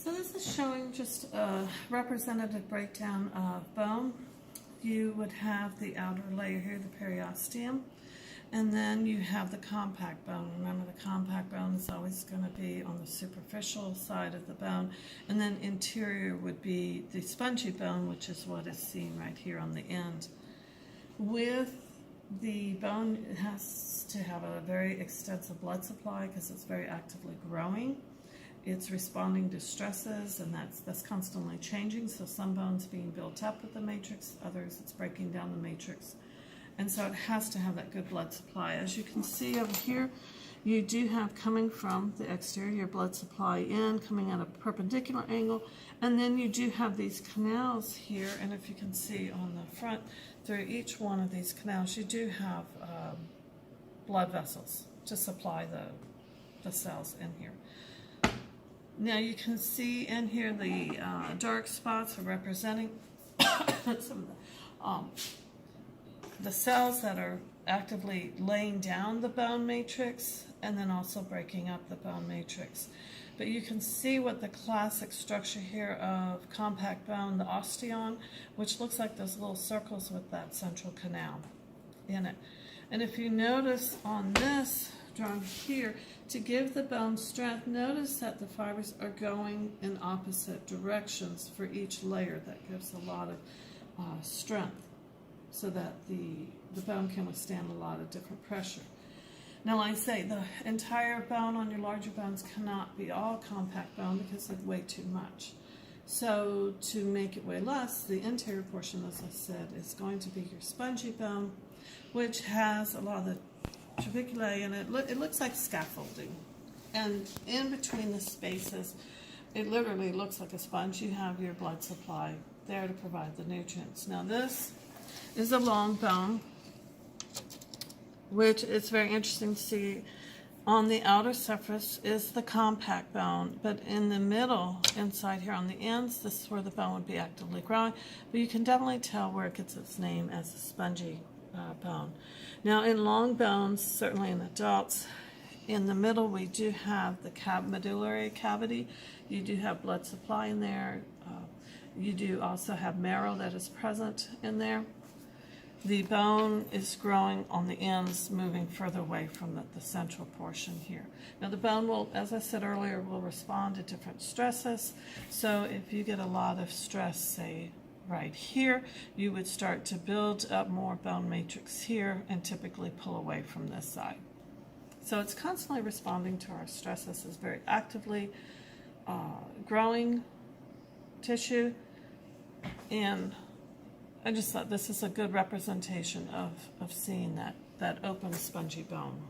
So this is showing just a representative breakdown of bone. You would have the outer layer here, the periosteum, and then you have the compact bone. Remember, the compact bone is always going to be on the superficial side of the bone, and then interior would be the spongy bone, which is what is seen right here on the end. With the bone, it has to have a very extensive blood supply because it's very actively growing. It's responding to stresses, and that's constantly changing. So some bones being built up with the matrix, others it's breaking down the matrix. And so it has to have that good blood supply. As you can see over here, you do have coming from the exterior your blood supply in, coming at a perpendicular angle, and then you do have these canals here, and if you can see on the front, through each one of these canals, you do have blood vessels to supply the cells in here. Now you can see in here the dark spots are representing some of the cells that are actively laying down the bone matrix and then also breaking up the bone matrix. But you can see what the classic structure here of compact bone, the osteon, which looks like those little circles with that central canal in it. And if you notice on this drawn here, to give the bone strength, notice that the fibers are going in opposite directions for each layer. That gives a lot of strength so that the bone can withstand a lot of different pressure. Now, like I say, the entire bone on your larger bones cannot be all compact bone because it'd weigh too much. So to make it weigh less, the interior portion, as I said, is going to be your spongy bone, which has a lot of the trabeculae in it. It looks like scaffolding, and in between the spaces it literally looks like a sponge. You have your blood supply there to provide the nutrients. Now this is a long bone, which is very interesting to see. On the outer surface is the compact bone, but in the middle, inside here on the ends, this is where the bone would be actively growing, but you can definitely tell where it gets its name as a spongy bone. Now in long bones, certainly in adults, in the middle we do have the medullary cavity. You do have blood supply in there. You do also have marrow that is present in there. The bone is growing on the ends, moving further away from the central portion here. Now the bone will, as I said earlier, will respond to different stresses. So if you get a lot of stress, say right here, you would start to build up more bone matrix here and typically pull away from this side. So it's constantly responding to our stress. This is very actively growing tissue, and I just thought this is a good representation of seeing that open spongy bone.